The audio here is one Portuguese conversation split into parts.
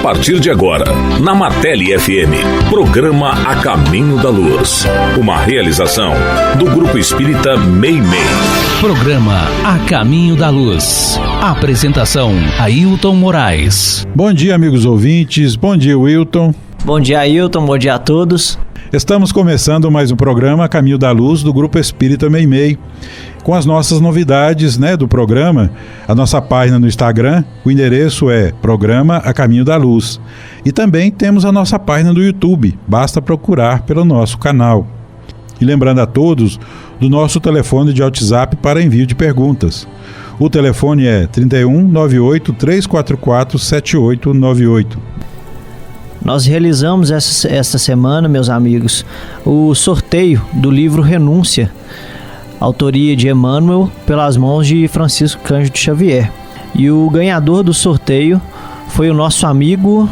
partir de agora, na Martelli FM, programa A Caminho da Luz. Uma realização do Grupo Espírita Meimei. Programa A Caminho da Luz. Apresentação, Ailton Moraes. Bom dia, amigos ouvintes. Bom dia, Wilton. Bom dia, Ailton. Bom dia a todos. Estamos começando mais um programa A Caminho da Luz do Grupo Espírita Meimei. Com as nossas novidades, do programa, a nossa página no Instagram, o endereço é Programa A Caminho da Luz. E também temos a nossa página do YouTube, basta procurar pelo nosso canal. E lembrando a todos do nosso telefone de WhatsApp para envio de perguntas. O telefone é 31 98 344 7898. Nós realizamos esta semana, meus amigos, o sorteio do livro Renúncia, autoria de Emmanuel, pelas mãos de Francisco Cândido Xavier. E o ganhador do sorteio foi o nosso amigo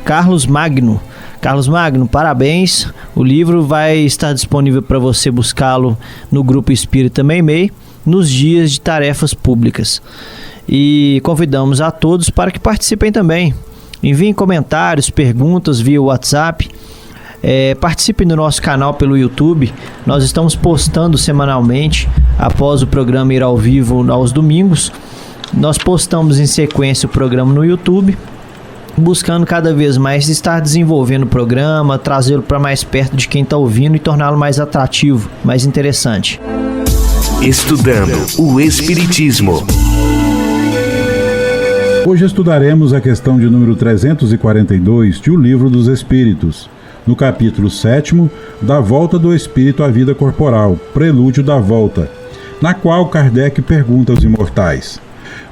Carlos Magno. Carlos Magno, parabéns! O livro vai estar disponível para você buscá-lo no Grupo Espírita Meimei nos dias de tarefas públicas. E convidamos a todos para que participem também. Enviem comentários, perguntas via WhatsApp. Participe do nosso canal pelo YouTube. Nós estamos postando semanalmente, após o programa ir ao vivo aos domingos. Nós postamos em sequência o programa no YouTube, buscando cada vez mais estar desenvolvendo o programa, trazê-lo para mais perto de quem está ouvindo e torná-lo mais atrativo, mais interessante. Estudando o Espiritismo. Hoje estudaremos a questão de número 342 de O Livro dos Espíritos, no capítulo 7º, da volta do espírito à vida corporal, prelúdio da volta, na qual Kardec pergunta aos imortais: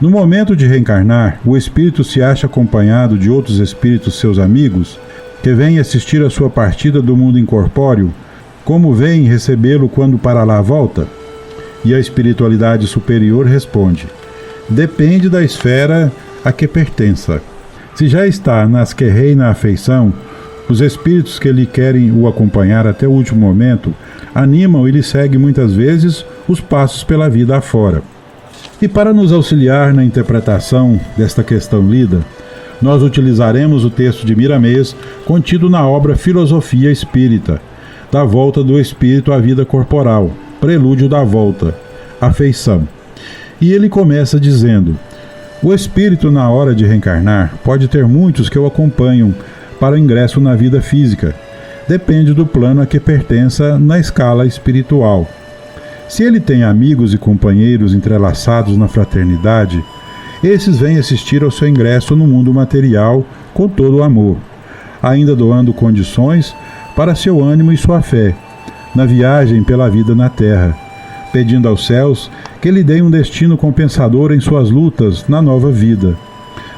no momento de reencarnar, o espírito se acha acompanhado de outros espíritos seus amigos, que vêm assistir a sua partida do mundo incorpóreo, como vêm recebê-lo quando para lá volta? E a espiritualidade superior responde: depende da esfera a que pertença. Se já está nas que reina a afeição, os espíritos que lhe querem o acompanhar até o último momento animam e lhe seguem muitas vezes os passos pela vida afora. E para nos auxiliar na interpretação desta questão lida, nós utilizaremos o texto de Miramês contido na obra Filosofia Espírita, da volta do espírito à vida corporal, prelúdio da volta, afeição. E ele começa dizendo: o espírito, na hora de reencarnar, pode ter muitos que o acompanham para o ingresso na vida física. Depende do plano a que pertença na escala espiritual. Se ele tem amigos e companheiros entrelaçados na fraternidade, esses vêm assistir ao seu ingresso no mundo material com todo o amor, ainda doando condições para seu ânimo e sua fé, na viagem pela vida na terra, pedindo aos céus que lhe deem um destino compensador em suas lutas na nova vida.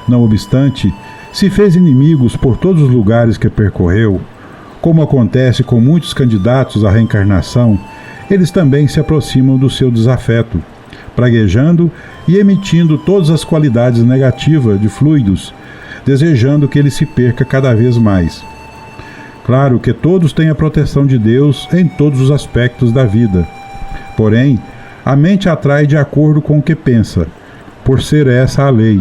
Não obstante, se fez inimigos por todos os lugares que percorreu, como acontece com muitos candidatos à reencarnação, eles também se aproximam do seu desafeto, praguejando e emitindo todas as qualidades negativas de fluidos, desejando que ele se perca cada vez mais. Claro que todos têm a proteção de Deus em todos os aspectos da vida. Porém, a mente atrai de acordo com o que pensa, por ser essa a lei.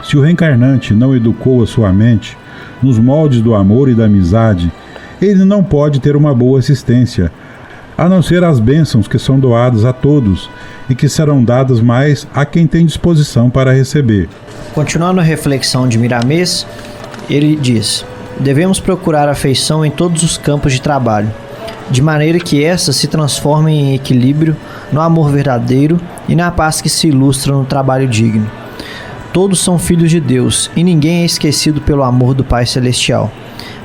Se o reencarnante não educou a sua mente nos moldes do amor e da amizade, ele não pode ter uma boa assistência, a não ser as bênçãos que são doadas a todos e que serão dadas mais a quem tem disposição para receber. Continuando a reflexão de Miramês, ele diz: devemos procurar afeição em todos os campos de trabalho, de maneira que essa se transforme em equilíbrio, no amor verdadeiro e na paz que se ilustra no trabalho digno. Todos são filhos de Deus e ninguém é esquecido pelo amor do Pai Celestial.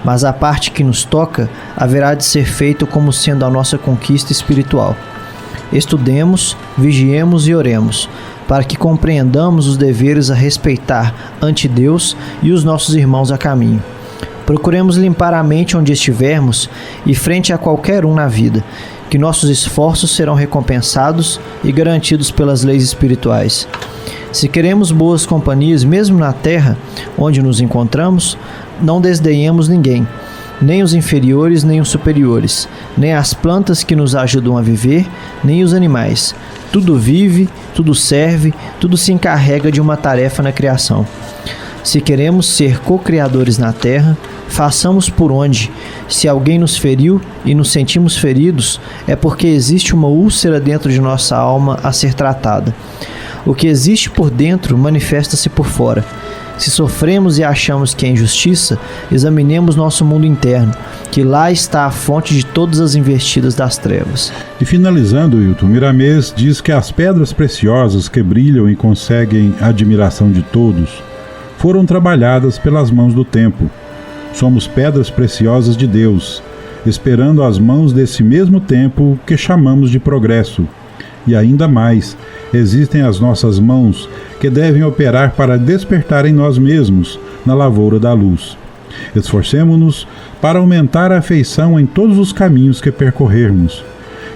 Mas a parte que nos toca haverá de ser feita como sendo a nossa conquista espiritual. Estudemos, vigiemos e oremos, para que compreendamos os deveres a respeitar ante Deus e os nossos irmãos a caminho. Procuremos limpar a mente onde estivermos e frente a qualquer um na vida, que nossos esforços serão recompensados e garantidos pelas leis espirituais. Se queremos boas companhias, mesmo na terra onde nos encontramos, não desdenhemos ninguém, nem os inferiores, nem os superiores, nem as plantas que nos ajudam a viver, nem os animais. Tudo vive, tudo serve, tudo se encarrega de uma tarefa na criação. Se queremos ser co-criadores na terra, façamos por onde. Se alguém nos feriu e nos sentimos feridos, é porque existe uma úlcera dentro de nossa alma a ser tratada. O que existe por dentro manifesta-se por fora. Se sofremos e achamos que é injustiça, examinemos nosso mundo interno, que lá está a fonte de todas as investidas das trevas. E finalizando, Wilton, Miramês diz que as pedras preciosas que brilham e conseguem a admiração de todos foram trabalhadas pelas mãos do tempo. Somos pedras preciosas de Deus, esperando as mãos desse mesmo tempo que chamamos de progresso. E ainda mais, existem as nossas mãos que devem operar para despertar em nós mesmos, na lavoura da luz. Esforcemo-nos para aumentar a afeição em todos os caminhos que percorrermos,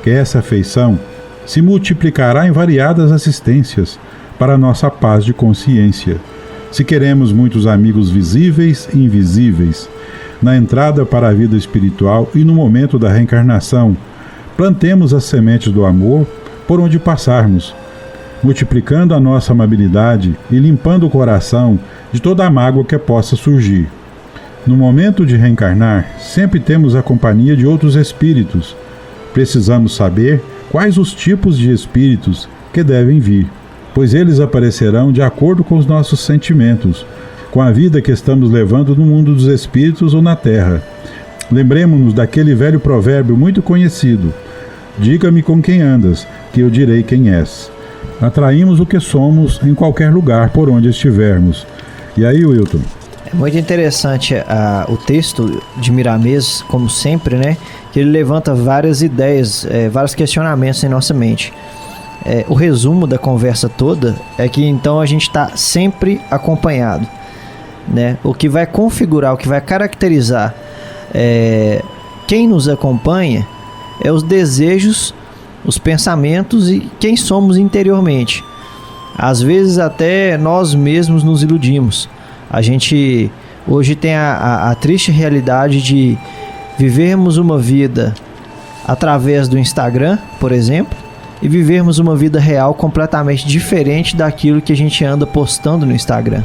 que essa afeição se multiplicará em variadas assistências para a nossa paz de consciência. Se queremos muitos amigos visíveis e invisíveis, na entrada para a vida espiritual e no momento da reencarnação, plantemos as sementes do amor por onde passarmos, multiplicando a nossa amabilidade e limpando o coração de toda a mágoa que possa surgir. No momento de reencarnar, sempre temos a companhia de outros espíritos. Precisamos saber quais os tipos de espíritos que devem vir, pois eles aparecerão de acordo com os nossos sentimentos, com a vida que estamos levando no mundo dos espíritos ou na terra. Lembremos-nos daquele velho provérbio muito conhecido: diga-me com quem andas, que eu direi quem és. Atraímos o que somos em qualquer lugar por onde estivermos. E aí, Wilton? É muito interessante o texto de Miramês, como sempre, né? Que ele levanta várias ideias, vários questionamentos em nossa mente. O resumo da conversa toda é que então a gente está sempre acompanhado, né? O que vai configurar, o que vai caracterizar quem nos acompanha é os desejos, os pensamentos e quem somos interiormente. Às vezes até nós mesmos nos iludimos. A gente hoje tem a triste realidade de vivermos uma vida através do Instagram, por exemplo, e vivermos uma vida real completamente diferente daquilo que a gente anda postando no Instagram.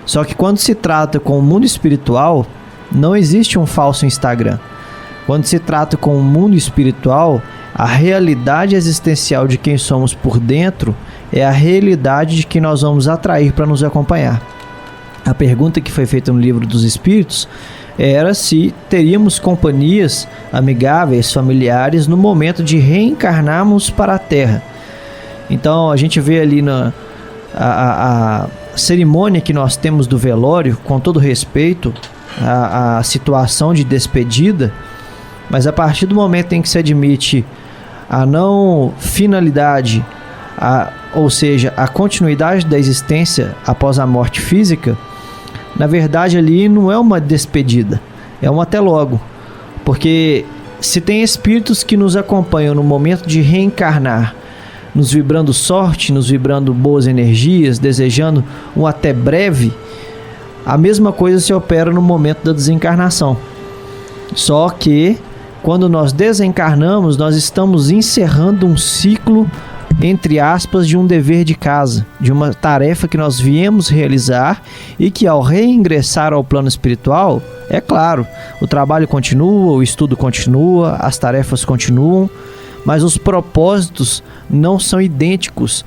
Só que quando se trata com o mundo espiritual, não existe um falso Instagram. Quando se trata com o mundo espiritual, a realidade existencial de quem somos por dentro é a realidade de que nós vamos atrair para nos acompanhar. A pergunta que foi feita no Livro dos Espíritos era se teríamos companhias amigáveis, familiares, no momento de reencarnarmos para a Terra. Então a gente vê ali a cerimônia que nós temos do velório, com todo respeito, a situação de despedida, mas a partir do momento em que se admite a não finalidade, ou seja, a continuidade da existência após a morte física, na verdade ali não é uma despedida, é um até logo. Porque se tem espíritos que nos acompanham no momento de reencarnar, nos vibrando sorte, nos vibrando boas energias, desejando um até breve, a mesma coisa se opera no momento da desencarnação. Só que quando nós desencarnamos, nós estamos encerrando um ciclo, entre aspas, de um dever de casa, de uma tarefa que nós viemos realizar e que ao reingressar ao plano espiritual, é claro, o trabalho continua, o estudo continua, as tarefas continuam, mas os propósitos não são idênticos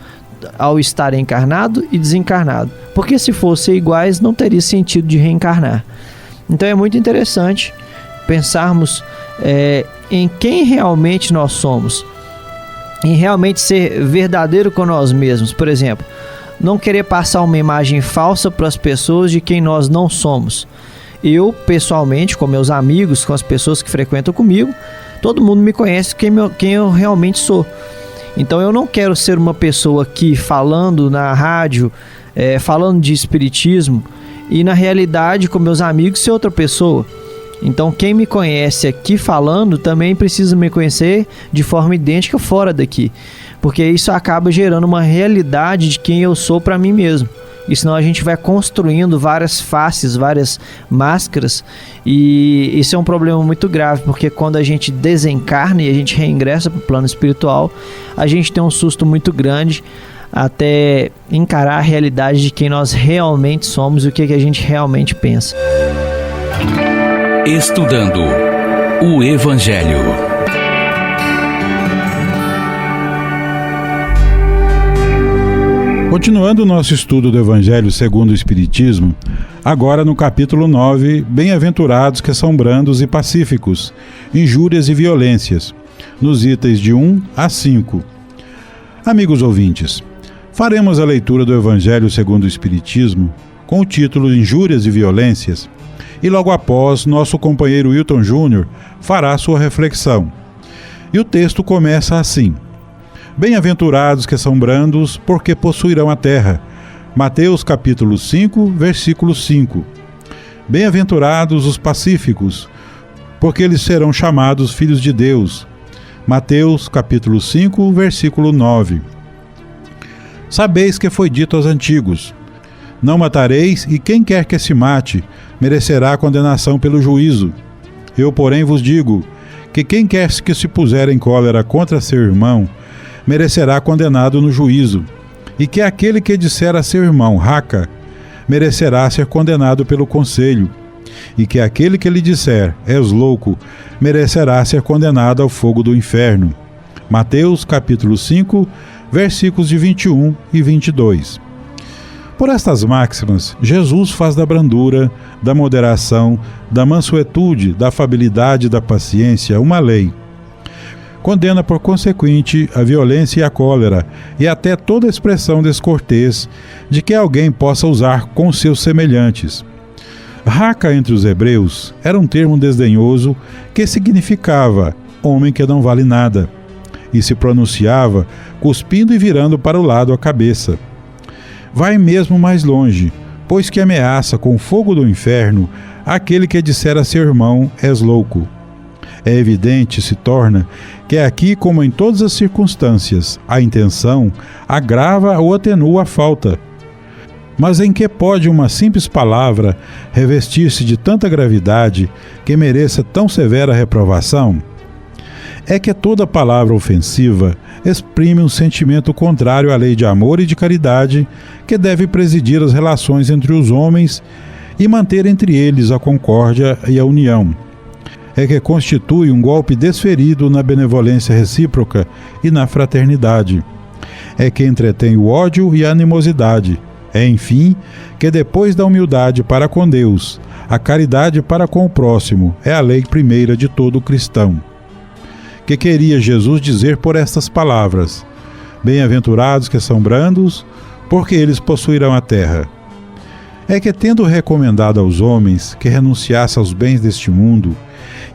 ao estar encarnado e desencarnado, porque se fossem iguais não teria sentido de reencarnar. Então é muito interessante pensarmos em quem realmente nós somos, em realmente ser verdadeiro com nós mesmos. Por exemplo, não querer passar uma imagem falsa para as pessoas de quem nós não somos. Eu, pessoalmente, com meus amigos, com as pessoas que frequentam comigo, todo mundo me conhece quem eu realmente sou. Então eu não quero ser uma pessoa aqui falando na rádio, falando de espiritismo, e na realidade com meus amigos ser outra pessoa. Então quem me conhece aqui falando também precisa me conhecer de forma idêntica fora daqui, porque isso acaba gerando uma realidade de quem eu sou para mim mesmo. E senão a gente vai construindo várias faces, várias máscaras, e isso é um problema muito grave, porque quando a gente desencarna e a gente reingressa para o plano espiritual, a gente tem um susto muito grande até encarar a realidade de quem nós realmente somos e o que a gente realmente pensa. Estudando o Evangelho. Continuando o nosso estudo do Evangelho segundo o Espiritismo, agora no capítulo 9, Bem-aventurados que são brandos e pacíficos, injúrias e violências, nos itens de 1 a 5. Amigos ouvintes, faremos a leitura do Evangelho segundo o Espiritismo com o título Injúrias e Violências, e logo após, nosso companheiro Wilton Júnior fará sua reflexão. E o texto começa assim: Bem-aventurados que são brandos, porque possuirão a terra. Mateus capítulo 5, versículo 5. Bem-aventurados os pacíficos, porque eles serão chamados filhos de Deus. Mateus capítulo 5, versículo 9. Sabeis que foi dito aos antigos: não matareis, e quem quer que se mate, merecerá condenação pelo juízo. Eu, porém, vos digo que quem quer que se puser em cólera contra seu irmão, merecerá condenado no juízo, e que aquele que disser a seu irmão, raca, merecerá ser condenado pelo conselho, e que aquele que lhe disser, és louco, merecerá ser condenado ao fogo do inferno. Mateus capítulo 5, versículos de 21 e 22. Por estas máximas, Jesus faz da brandura, da moderação, da mansuetude, da afabilidade e da paciência uma lei. Condena por consequente a violência e a cólera, e até toda expressão descortês de que alguém possa usar com seus semelhantes. Raca entre os hebreus era um termo desdenhoso que significava homem que não vale nada, e se pronunciava cuspindo e virando para o lado a cabeça. Vai mesmo mais longe, pois que ameaça com o fogo do inferno aquele que disser a seu irmão, és louco. É evidente, se torna, que aqui, como em todas as circunstâncias, a intenção agrava ou atenua a falta. Mas em que pode uma simples palavra revestir-se de tanta gravidade que mereça tão severa reprovação? É que toda palavra ofensiva exprime um sentimento contrário à lei de amor e de caridade que deve presidir as relações entre os homens e manter entre eles a concórdia e a união. É que constitui um golpe desferido na benevolência recíproca e na fraternidade. É que entretém o ódio e a animosidade. É, enfim, que depois da humildade para com Deus, a caridade para com o próximo é a lei primeira de todo cristão. Que queria Jesus dizer por estas palavras? Bem-aventurados que são brandos, porque eles possuirão a terra. É que, tendo recomendado aos homens que renunciassem aos bens deste mundo,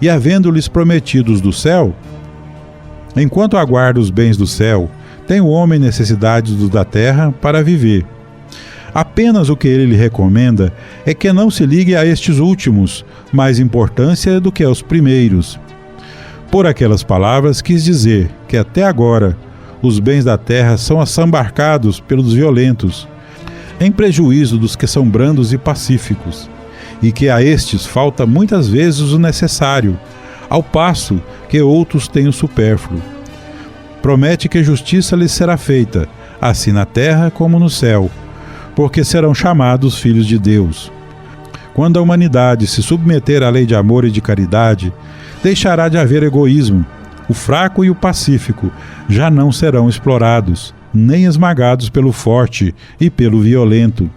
e havendo-lhes prometidos do céu, enquanto aguarda os bens do céu, tem o homem necessidade dos da terra para viver. Apenas o que ele lhe recomenda é que não se ligue a estes últimos, mais importância do que aos primeiros. Por aquelas palavras quis dizer que até agora os bens da terra são assambarcados pelos violentos, em prejuízo dos que são brandos e pacíficos, e que a estes falta muitas vezes o necessário, ao passo que outros têm o supérfluo. Promete que justiça lhes será feita, assim na terra como no céu, porque serão chamados filhos de Deus. Quando a humanidade se submeter à lei de amor e de caridade, deixará de haver egoísmo. O fraco e o pacífico já não serão explorados, nem esmagados pelo forte e pelo violento.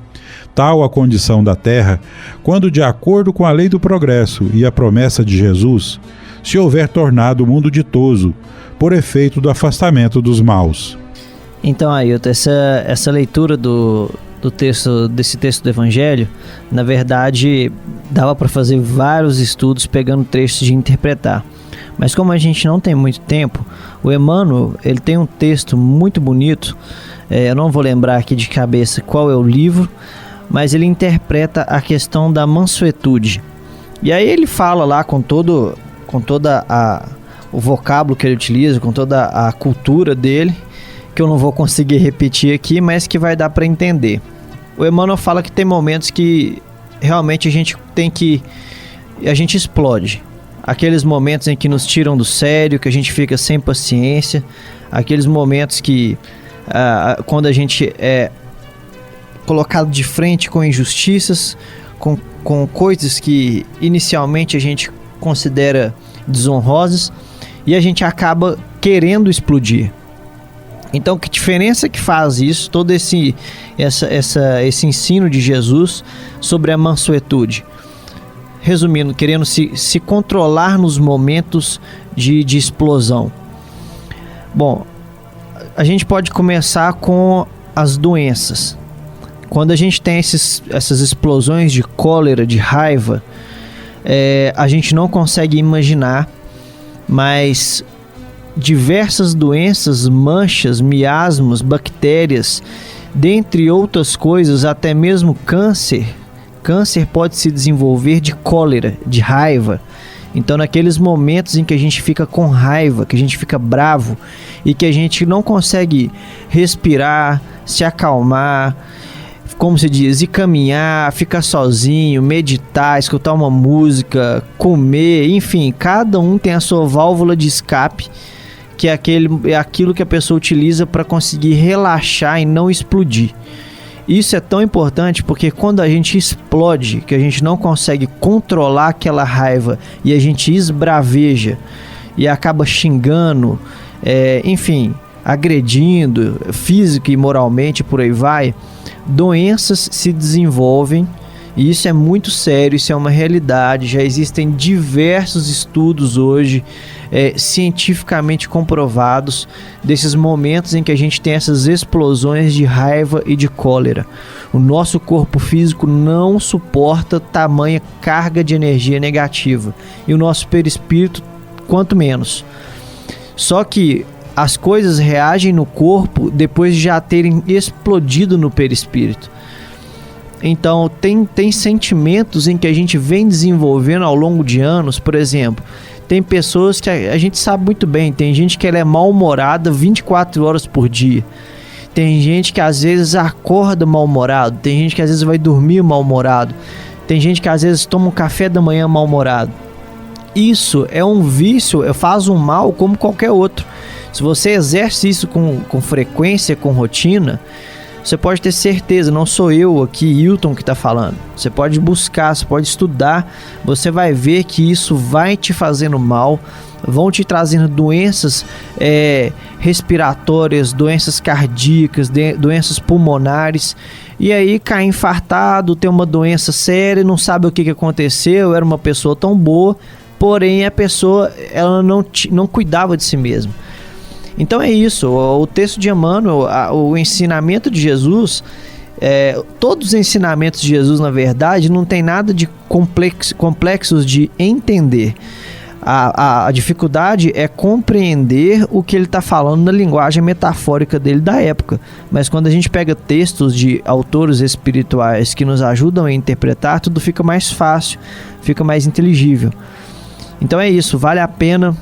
Tal a condição da terra, quando, de acordo com a lei do progresso e a promessa de Jesus, se houver tornado o mundo ditoso, por efeito do afastamento dos maus. Então, Ailton, essa leitura desse texto do Evangelho, na verdade, dava para fazer vários estudos pegando trechos de interpretar. Mas como a gente não tem muito tempo, o Emmanuel, ele tem um texto muito bonito, eu não vou lembrar aqui de cabeça qual é o livro, mas ele interpreta a questão da mansuetude. E aí ele fala lá com toda o vocábulo que ele utiliza, com toda a cultura dele, que eu não vou conseguir repetir aqui, mas que vai dar para entender. O Emmanuel fala que tem momentos que realmente a gente explode. Aqueles momentos em que nos tiram do sério, que a gente fica sem paciência, aqueles momentos que quando a gente é colocado de frente com injustiças, com coisas que inicialmente a gente considera desonrosas, e a gente acaba querendo explodir. Então, que diferença que faz isso, todo esse ensino de Jesus sobre a mansuetude? Resumindo, querendo se controlar nos momentos de explosão. Bom, a gente pode começar com as doenças. Quando a gente tem essas explosões de cólera, de raiva, a gente não consegue imaginar, mas diversas doenças, manchas, miasmas, bactérias, dentre outras coisas, até mesmo câncer. Câncer pode se desenvolver de cólera, de raiva. Então, naqueles momentos em que a gente fica com raiva, que a gente fica bravo e que a gente não consegue respirar, se acalmar, como se diz, ir caminhar, ficar sozinho, meditar, escutar uma música, comer, enfim, cada um tem a sua válvula de escape, que é aquilo que a pessoa utiliza para conseguir relaxar e não explodir. Isso é tão importante porque quando a gente explode, que a gente não consegue controlar aquela raiva e a gente esbraveja e acaba xingando, enfim, agredindo física e moralmente, por aí vai, doenças se desenvolvem. E isso é muito sério, isso é uma realidade. Já existem diversos estudos hoje, cientificamente comprovados, desses momentos em que a gente tem essas explosões de raiva e de cólera. O nosso corpo físico não suporta tamanha carga de energia negativa, e o nosso perispírito quanto menos. Só que as coisas reagem no corpo depois de já terem explodido no perispírito. Então tem sentimentos em que a gente vem desenvolvendo ao longo de anos. Por exemplo, tem pessoas que a gente sabe muito bem, tem gente que ela é mal-humorada 24 horas por dia. Tem gente que às vezes acorda mal-humorado, tem gente que às vezes vai dormir mal-humorado, tem gente que às vezes toma um café da manhã mal-humorado. Isso é um vício, faz um mal como qualquer outro. Se você exerce isso com frequência, com rotina, você pode ter certeza, não sou eu aqui, Hilton, que está falando. Você pode buscar, você pode estudar, você vai ver que isso vai te fazendo mal, vão te trazendo doenças respiratórias, doenças cardíacas, doenças pulmonares, e aí cai infartado, tem uma doença séria, não sabe o que aconteceu, era uma pessoa tão boa, porém a pessoa ela não cuidava de si mesma. Então é isso, o texto de Emmanuel, o ensinamento de Jesus, todos os ensinamentos de Jesus, na verdade, não tem nada de complexos de entender. A dificuldade é compreender o que ele está falando na linguagem metafórica dele da época. Mas quando a gente pega textos de autores espirituais que nos ajudam a interpretar, tudo fica mais fácil, fica mais inteligível. Então é isso, vale a pena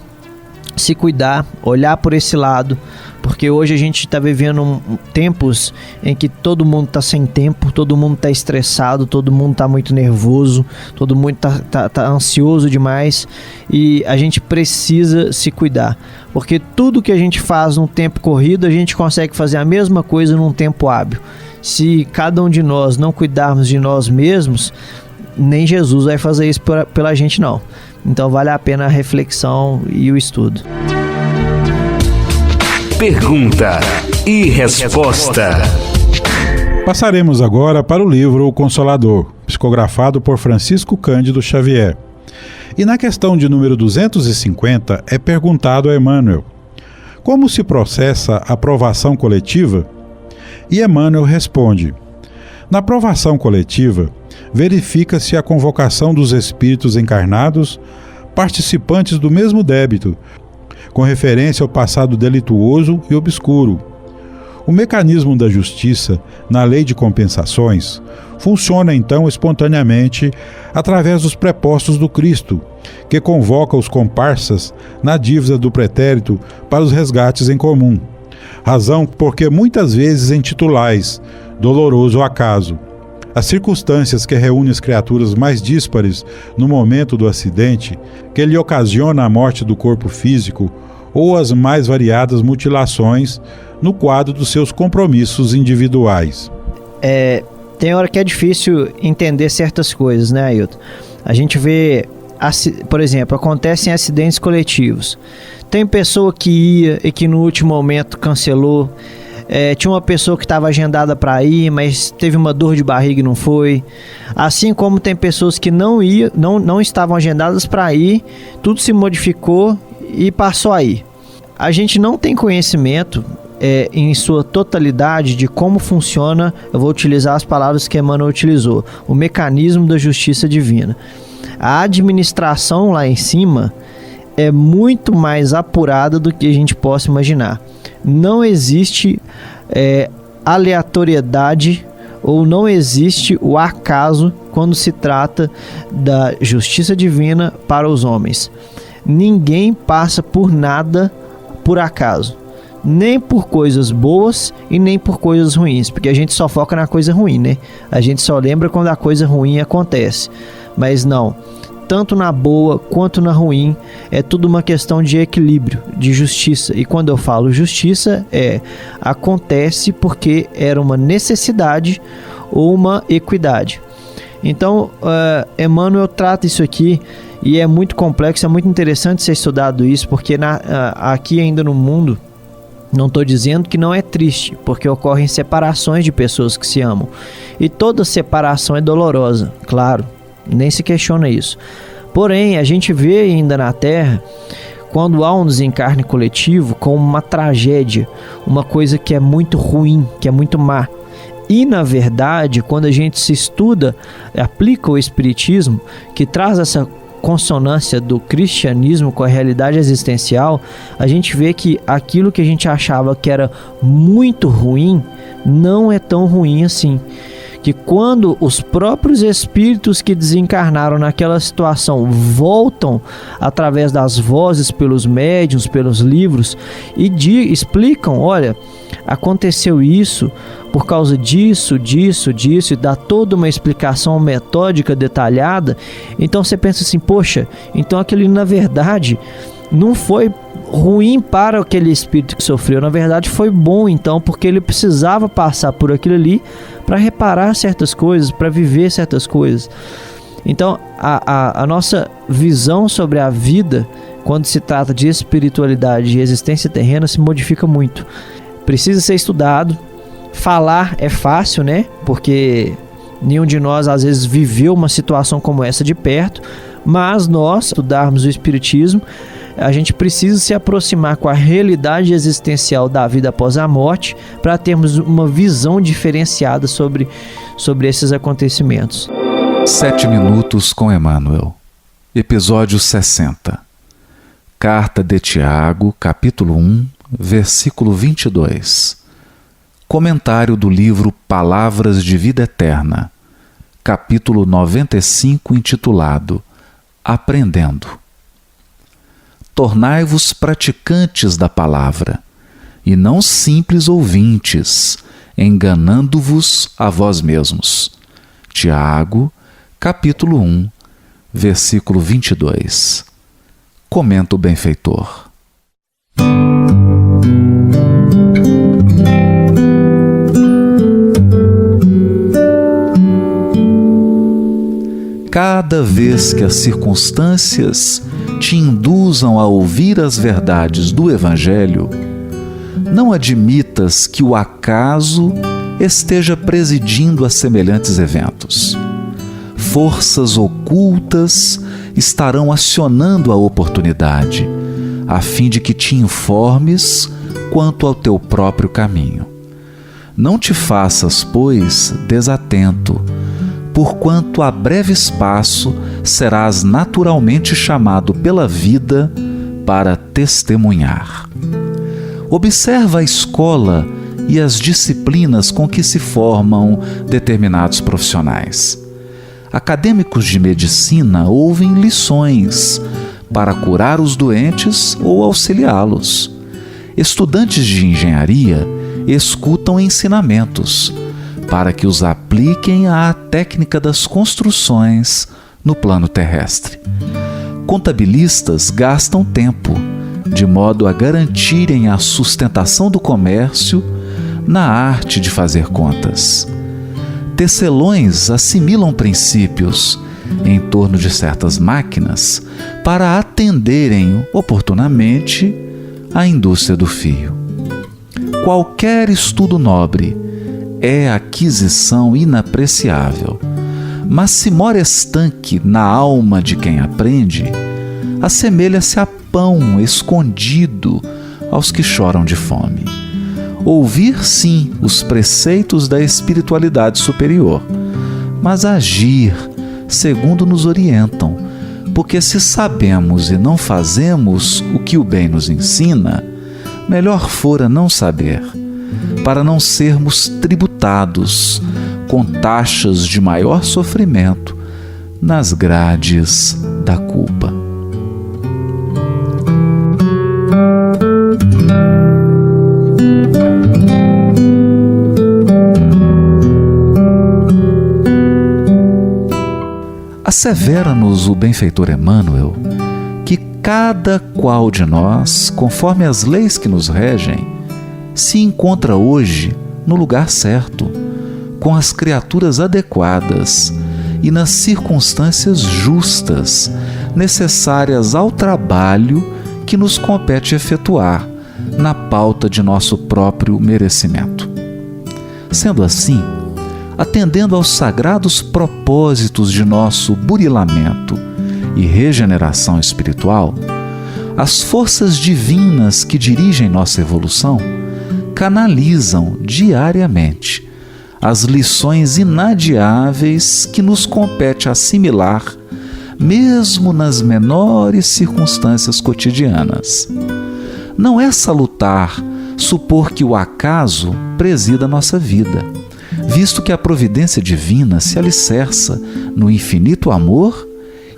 se cuidar, olhar por esse lado, porque hoje a gente está vivendo tempos em que todo mundo está sem tempo, todo mundo está estressado, todo mundo está muito nervoso, todo mundo tá ansioso demais, e a gente precisa se cuidar, porque tudo que a gente faz num tempo corrido, a gente consegue fazer a mesma coisa num tempo hábil. Se cada um de nós não cuidarmos de nós mesmos, nem Jesus vai fazer isso pela gente não. Então vale a pena a reflexão e o estudo. Pergunta e resposta. Passaremos agora para o livro O Consolador, psicografado por Francisco Cândido Xavier. E na questão de número 250 é perguntado a Emmanuel: como se processa a provação coletiva? E Emmanuel responde: na provação coletiva, verifica-se a convocação dos espíritos encarnados, participantes do mesmo débito, com referência ao passado delituoso e obscuro. O mecanismo da justiça, na lei de compensações, funciona então espontaneamente através dos prepostos do Cristo, que convoca os comparsas na dívida do pretérito para os resgates em comum. Razão porque muitas vezes intitulais, doloroso acaso. As circunstâncias que reúnem as criaturas mais díspares no momento do acidente, que lhe ocasiona a morte do corpo físico ou as mais variadas mutilações no quadro dos seus compromissos individuais. Tem hora que é difícil entender certas coisas, né, Ailton? A gente vê, por exemplo, acontecem acidentes coletivos. Tem pessoa que ia e que no último momento cancelou. Tinha uma pessoa que estava agendada para ir, mas teve uma dor de barriga e não foi. Assim como tem pessoas que não estavam agendadas para ir, tudo se modificou e passou a ir. A gente não tem conhecimento em sua totalidade de como funciona, eu vou utilizar as palavras que Emmanuel utilizou, o mecanismo da justiça divina. A administração lá em cima é muito mais apurada do que a gente possa imaginar. Não existe aleatoriedade ou não existe o acaso quando se trata da justiça divina para os homens. Ninguém passa por nada por acaso, nem por coisas boas e nem por coisas ruins, porque a gente só foca na coisa ruim, né? A gente só lembra quando a coisa ruim acontece, mas não. Tanto na boa quanto na ruim, é tudo uma questão de equilíbrio, de justiça. E quando eu falo justiça, acontece porque era uma necessidade ou uma equidade. Então, Emmanuel trata isso aqui e é muito complexo, é muito interessante ser estudado isso, porque aqui ainda no mundo, não estou dizendo que não é triste, porque ocorrem separações de pessoas que se amam. E toda separação é dolorosa, claro. Nem se questiona isso. Porém, a gente vê ainda na Terra, quando há um desencarne coletivo, como uma tragédia, uma coisa que é muito ruim, que é muito má. E, na verdade, quando a gente se estuda, aplica o Espiritismo, que traz essa consonância do cristianismo com a realidade existencial, a gente vê que aquilo que a gente achava que era muito ruim, não é tão ruim assim. Que quando os próprios espíritos que desencarnaram naquela situação voltam através das vozes, pelos médiuns, pelos livros e explicam, olha, aconteceu isso por causa disso, e dá toda uma explicação metódica, detalhada, então você pensa assim, poxa, então aquele na verdade não foi ruim para aquele espírito que sofreu, na verdade foi bom então, porque ele precisava passar por aquilo ali para reparar certas coisas, para viver certas coisas. Então a nossa visão sobre a vida, quando se trata de espiritualidade e existência terrena, se modifica muito. Precisa ser estudado. Falar é fácil, né? Porque nenhum de nós às vezes viveu uma situação como essa de perto, mas nós estudarmos o Espiritismo, a gente precisa se aproximar com a realidade existencial da vida após a morte para termos uma visão diferenciada sobre esses acontecimentos. 7 minutos com Emmanuel. Episódio 60. Carta de Tiago, capítulo 1, versículo 22. Comentário do livro Palavras de Vida Eterna, capítulo 95, intitulado Aprendendo. Tornai-vos praticantes da palavra, e não simples ouvintes, enganando-vos a vós mesmos. Tiago, capítulo 1, versículo 22. Comenta o benfeitor. Cada vez que as circunstâncias te induzam a ouvir as verdades do Evangelho, não admitas que o acaso esteja presidindo a semelhantes eventos. Forças ocultas estarão acionando a oportunidade, a fim de que te informes quanto ao teu próprio caminho. Não te faças, pois, desatento, porquanto a breve espaço serás naturalmente chamado pela vida para testemunhar. Observa a escola e as disciplinas com que se formam determinados profissionais. Acadêmicos de medicina ouvem lições para curar os doentes ou auxiliá-los. Estudantes de engenharia escutam ensinamentos para que os apliquem à técnica das construções no plano terrestre. Contabilistas gastam tempo, de modo a garantirem a sustentação do comércio na arte de fazer contas. Tecelões assimilam princípios em torno de certas máquinas para atenderem oportunamente à indústria do fio. Qualquer estudo nobre é aquisição inapreciável, mas se mora estanque na alma de quem aprende, assemelha-se a pão escondido aos que choram de fome. Ouvir, sim, os preceitos da espiritualidade superior, mas agir segundo nos orientam, porque se sabemos e não fazemos o que o bem nos ensina, melhor fora não saber, para não sermos tributados com taxas de maior sofrimento nas grades da culpa. Assevera-nos o benfeitor Emmanuel que cada qual de nós, conforme as leis que nos regem, se encontra hoje no lugar certo, com as criaturas adequadas e nas circunstâncias justas necessárias ao trabalho que nos compete efetuar na pauta de nosso próprio merecimento. Sendo assim, atendendo aos sagrados propósitos de nosso burilamento e regeneração espiritual, as forças divinas que dirigem nossa evolução canalizam diariamente as lições inadiáveis que nos compete assimilar, mesmo nas menores circunstâncias cotidianas. Não é salutar supor que o acaso presida nossa vida, visto que a providência divina se alicerça no infinito amor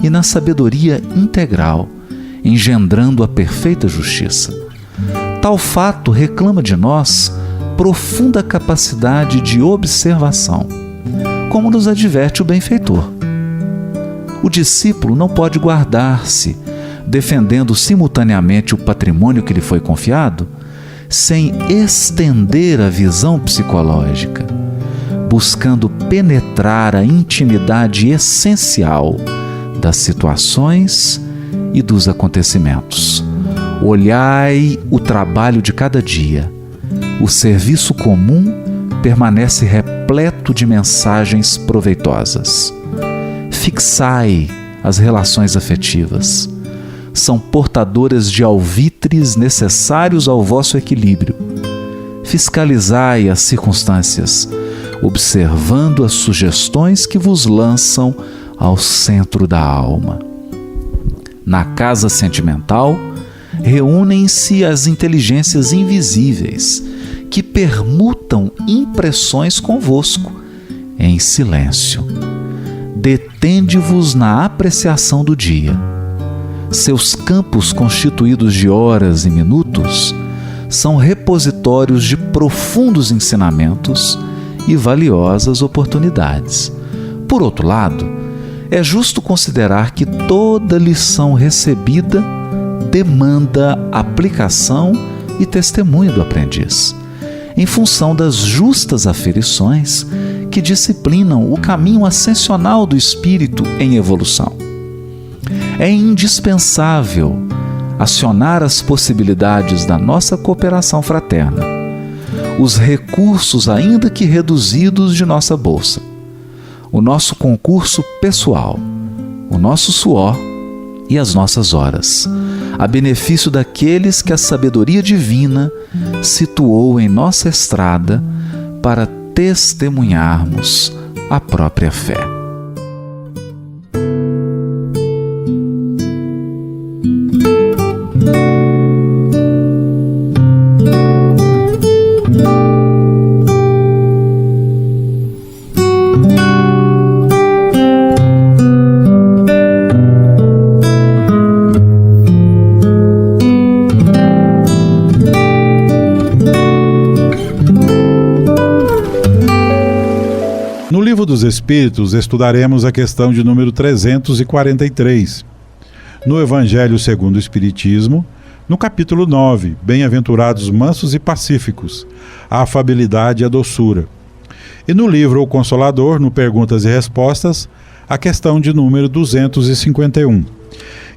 e na sabedoria integral, engendrando a perfeita justiça. Tal fato reclama de nós profunda capacidade de observação, como nos adverte o benfeitor. O discípulo não pode guardar-se, defendendo simultaneamente o patrimônio que lhe foi confiado, sem estender a visão psicológica, buscando penetrar a intimidade essencial das situações e dos acontecimentos. Olhai o trabalho de cada dia. O serviço comum permanece repleto de mensagens proveitosas. Fixai as relações afetivas. São portadoras de alvitres necessários ao vosso equilíbrio. Fiscalizai as circunstâncias, observando as sugestões que vos lançam ao centro da alma. Na casa sentimental, reúnem-se as inteligências invisíveis que permutam impressões convosco em silêncio. Detende-vos na apreciação do dia. Seus campos constituídos de horas e minutos são repositórios de profundos ensinamentos e valiosas oportunidades. Por outro lado, é justo considerar que toda lição recebida demanda aplicação e testemunho do aprendiz, em função das justas aferições que disciplinam o caminho ascensional do espírito em evolução. É indispensável acionar as possibilidades da nossa cooperação fraterna, os recursos ainda que reduzidos de nossa bolsa, o nosso concurso pessoal, o nosso suor e as nossas horas, a benefício daqueles que a sabedoria divina situou em nossa estrada para testemunharmos a própria fé. No Livro dos Espíritos, estudaremos a questão de número 343. No Evangelho segundo o Espiritismo, No capítulo 9, Bem-aventurados mansos e pacíficos, a afabilidade e a doçura. E no livro O Consolador, no Perguntas e Respostas, a questão de número 251.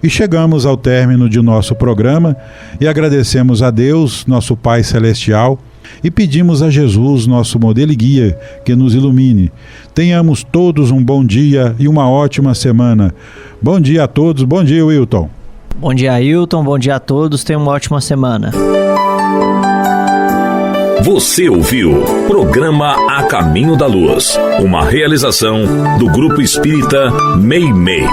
E chegamos ao término de nosso programa e agradecemos a Deus, nosso Pai Celestial, e pedimos a Jesus, nosso modelo e guia, que nos ilumine. Tenhamos todos um bom dia e uma ótima semana. Bom dia a todos. Bom dia, Wilton. Bom dia, Ailton. Bom dia a todos. Tenham uma ótima semana. Você ouviu Programa A Caminho da Luz, uma realização do Grupo Espírita Meimei.